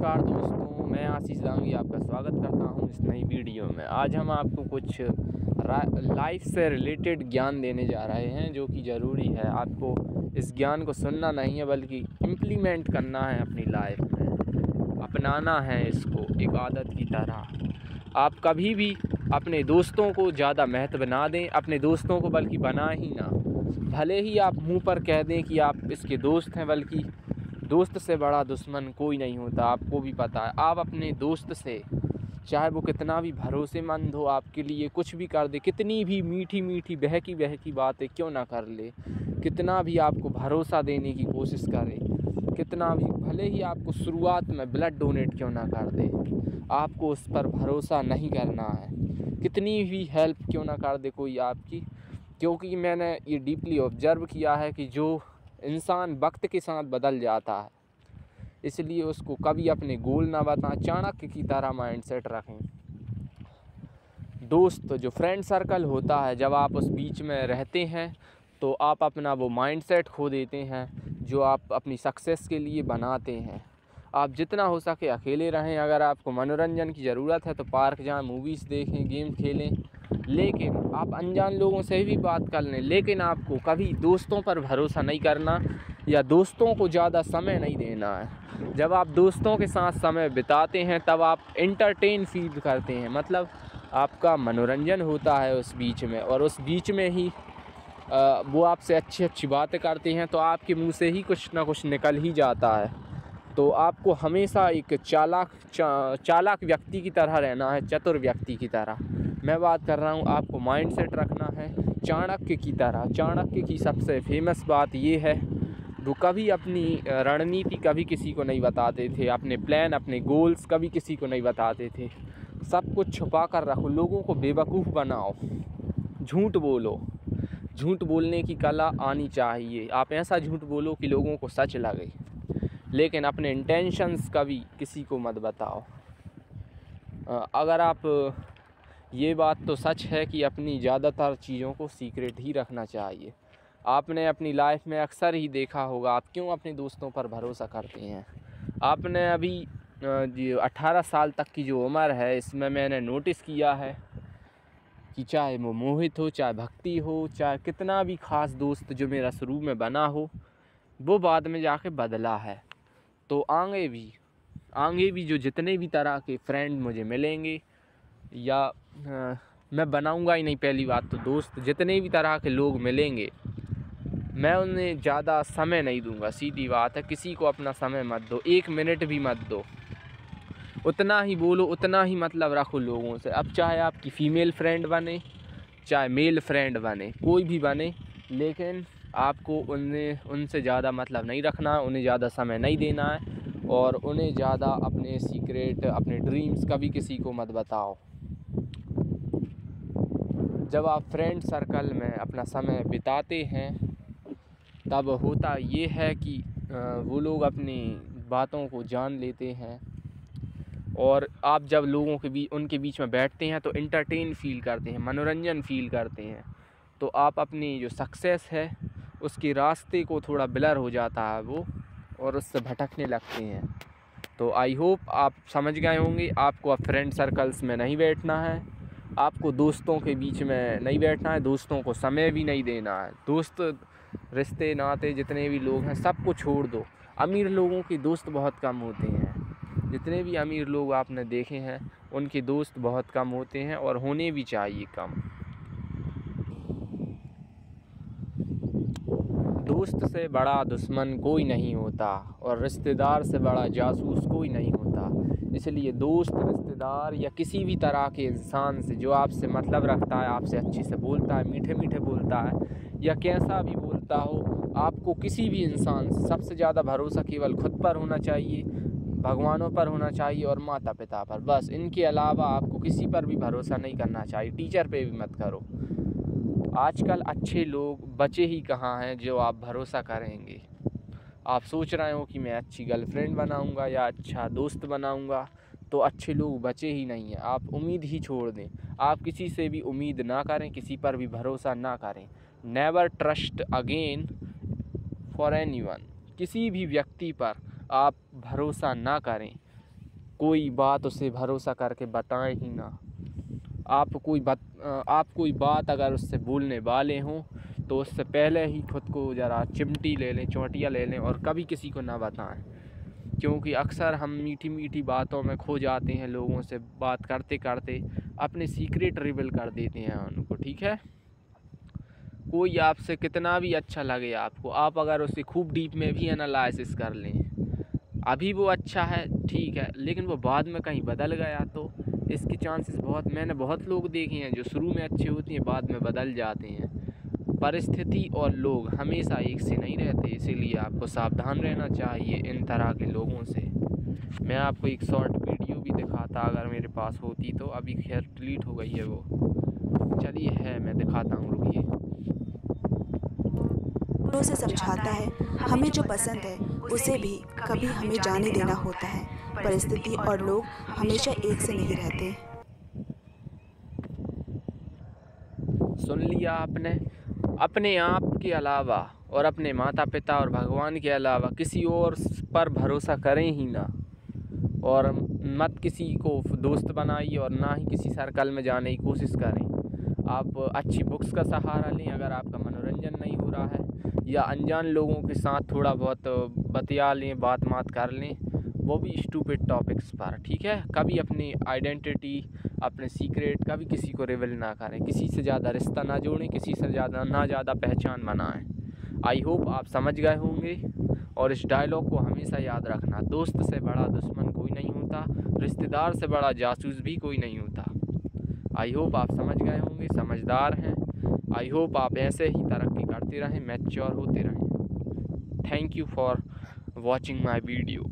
नमस्कार दोस्तों, मैं आशीष दांगी आपका स्वागत करता हूं इस नई वीडियो में। आज हम आपको कुछ लाइफ से रिलेटेड ज्ञान देने जा रहे हैं जो कि ज़रूरी है। आपको इस ज्ञान को सुनना नहीं है बल्कि इम्प्लीमेंट करना है अपनी लाइफ में, अपनाना है इसको एक आदत की तरह। आप कभी भी अपने दोस्तों को ज़्यादा महत्व ना दें, अपने दोस्तों को बल्कि बना ही ना। भले ही आप मुँह पर कह दें कि आप इसके दोस्त हैं, बल्कि दोस्त से बड़ा दुश्मन कोई नहीं होता। आपको भी पता है, आप अपने दोस्त से, चाहे वो कितना भी भरोसेमंद हो, आपके लिए कुछ भी कर दे, कितनी भी मीठी मीठी बहकी बहकी बातें क्यों ना कर ले, कितना भी आपको भरोसा देने की कोशिश करे, कितना भी, भले ही आपको शुरुआत में ब्लड डोनेट क्यों ना कर दे, आपको उस पर भरोसा नहीं करना है। कितनी भी हेल्प क्यों ना कर दे कोई आपकी, क्योंकि मैंने ये डीपली ऑब्जर्व किया है कि जो इंसान वक्त के साथ बदल जाता है, इसलिए उसको कभी अपने गोल ना बताएं, चाणक्य की तरह माइंडसेट रखें। दोस्त जो फ्रेंड सर्कल होता है, जब आप उस बीच में रहते हैं तो आप अपना वो माइंडसेट खो देते हैं जो आप अपनी सक्सेस के लिए बनाते हैं। आप जितना हो सके अकेले रहें। अगर आपको मनोरंजन की ज़रूरत है तो पार्क जाएं, मूवीज़ देखें, गेम खेलें, लेकिन आप अनजान लोगों से भी बात कर लें। लेकिन आपको कभी दोस्तों पर भरोसा नहीं करना या दोस्तों को ज़्यादा समय नहीं देना है। जब आप दोस्तों के साथ समय बिताते हैं तब आप एंटरटेन फील करते हैं, मतलब आपका मनोरंजन होता है उस बीच में, और उस बीच में ही वो आपसे अच्छी अच्छी बातें करते हैं तो आपके मुंह से ही कुछ ना कुछ निकल ही जाता है। तो आपको हमेशा एक चालाक व्यक्ति की तरह रहना है, चतुर व्यक्ति की तरह। मैं बात कर रहा हूँ, आपको माइंडसेट रखना है चाणक्य की तरह। चाणक्य की सबसे फेमस बात ये है, वो कभी अपनी रणनीति कभी किसी को नहीं बताते थे, अपने प्लान, अपने गोल्स कभी किसी को नहीं बताते थे। सब कुछ छुपा कर रखो, लोगों को बेवकूफ़ बनाओ, झूठ बोलो, झूठ बोलने की कला आनी चाहिए। आप ऐसा झूठ बोलो कि लोगों को सच लगे, लेकिन अपने इंटेंशंस कभी किसी को मत बताओ। अगर आप, ये बात तो सच है कि अपनी ज़्यादातर चीज़ों को सीक्रेट ही रखना चाहिए। आपने अपनी लाइफ में अक्सर ही देखा होगा, आप क्यों अपने दोस्तों पर भरोसा करते हैं। आपने अभी जो 18 साल तक की जो उम्र है, इसमें मैंने नोटिस किया है कि चाहे वो मोहित हो, चाहे भक्ति हो, चाहे कितना भी ख़ास दोस्त जो मेरा शुरू में बना हो, वो बाद में जाके बदला है। तो आगे भी जो जितने भी तरह के फ्रेंड मुझे मिलेंगे, या मैं बनाऊंगा ही नहीं, पहली बात तो दोस्त जितने भी तरह के लोग मिलेंगे मैं उन्हें ज़्यादा समय नहीं दूंगा। सीधी बात है, किसी को अपना समय मत दो, 1 मिनट भी मत दो। उतना ही बोलो, उतना ही मतलब रखो लोगों से। अब चाहे आपकी फ़ीमेल फ्रेंड बने, चाहे मेल फ्रेंड बने, कोई भी बने, लेकिन आपको उनसे ज़्यादा मतलब नहीं रखना है, उन्हें ज़्यादा समय नहीं देना है, और उन्हें ज़्यादा अपने सीक्रेट, अपने ड्रीम्स कभी किसी को मत बताओ। जब आप फ्रेंड सर्कल में अपना समय बिताते हैं तब होता ये है कि वो लोग अपनी बातों को जान लेते हैं, और आप जब लोगों के उनके बीच में बैठते हैं तो एंटरटेन फील करते हैं, मनोरंजन फील करते हैं। तो आप अपनी जो सक्सेस है उसके रास्ते को थोड़ा ब्लर हो जाता है वो, और उससे भटकने लगते हैं। तो आई होप आप समझ गए होंगे। आपको अब फ्रेंड सर्कल्स में नहीं बैठना है, आपको दोस्तों के बीच में नहीं बैठना है, दोस्तों को समय भी नहीं देना है। दोस्त, रिश्ते नाते जितने भी लोग हैं सबको छोड़ दो। अमीर लोगों के दोस्त बहुत कम होते हैं, जितने भी अमीर लोग आपने देखे हैं उनके दोस्त बहुत कम होते हैं, और होने भी चाहिए कम। दोस्त से बड़ा दुश्मन कोई नहीं होता, और रिश्तेदार से बड़ा जासूस कोई नहीं होता। इसलिए दोस्त, रिश्तेदार या किसी भी तरह के इंसान से जो आपसे मतलब रखता है, आपसे अच्छे से बोलता है, मीठे मीठे बोलता है, या कैसा भी बोलता हो, आपको किसी भी इंसान से सबसे ज़्यादा भरोसा केवल खुद पर होना चाहिए, भगवानों पर होना चाहिए, और माता पिता पर। बस इनके अलावा आपको किसी पर भी भरोसा नहीं करना चाहिए। टीचर पे भी मत करो। आजकल अच्छे लोग बचे ही कहाँ हैं जो आप भरोसा करेंगे। आप सोच रहे हो कि मैं अच्छी गर्लफ्रेंड बनाऊंगा या अच्छा दोस्त बनाऊंगा, तो अच्छे लोग बचे ही नहीं हैं। आप उम्मीद ही छोड़ दें, आप किसी से भी उम्मीद ना करें, किसी पर भी भरोसा ना करें। Never trust again for anyone. किसी भी व्यक्ति पर आप भरोसा ना करें, कोई बात उसे भरोसा करके बताएं ही ना। आप कोई बात अगर उससे बोलने वाले हों तो उससे पहले ही खुद को ज़रा चिमटी ले लें, चौंटिया ले लें और कभी किसी को ना बताएं, क्योंकि अक्सर हम मीठी मीठी बातों में खो जाते हैं। लोगों से बात करते करते अपने सीक्रेट रिवील कर देते हैं उनको, ठीक है। कोई आपसे कितना भी अच्छा लगे आपको, आप अगर उसे खूब डीप में भी एनालिसिस कर लें, अभी वो अच्छा है ठीक है, लेकिन वो बाद में कहीं बदल गया तो इसके चांसेस मैंने बहुत लोग देखे हैं जो शुरू में अच्छे होते हैं बाद में बदल जाते हैं। परिस्थिति और लोग हमेशा एक से नहीं रहते, इसीलिए आपको सावधान रहना चाहिए इन तरह के लोगों से। मैं आपको एक शॉर्ट वीडियो भी दिखाता अगर मेरे पास होती तो, अभी खैर डिलीट हो गई है वो। चलिए है मैं दिखाता हूँ, रुकिए। से समझाता है हमें जो पसंद है उसे भी कभी हमें जाने देना होता है। परिस्थिति और लोग हमेशा एक से नहीं रहते। सुन लिया आपने। अपने आप के अलावा और अपने माता पिता और भगवान के अलावा किसी और पर भरोसा करें ही ना, और मत किसी को दोस्त बनाइए और ना ही किसी सर्कल में जाने की कोशिश करें। आप अच्छी बुक्स का सहारा लें अगर आपका मनोरंजन नहीं हो रहा है, या अनजान लोगों के साथ थोड़ा बहुत बतिया लें, बात कर लें, वो भी स्टूपिड टॉपिक्स पर, ठीक है। कभी अपनी आइडेंटिटी, अपने सीक्रेट कभी किसी को रिवील ना करें, किसी से ज़्यादा रिश्ता ना जोड़ें, किसी से ज़्यादा पहचान बनाएं। आई होप आप समझ गए होंगे, और इस डायलॉग को हमेशा याद रखना, दोस्त से बड़ा दुश्मन कोई नहीं होता, रिश्तेदार से बड़ा जासूस भी कोई नहीं होता। आई होप आप समझ गए होंगे, समझदार हैं। आई होप आप ऐसे ही तरक्की करते रहें, मैच्योर होते रहें। Thank you for watching my video.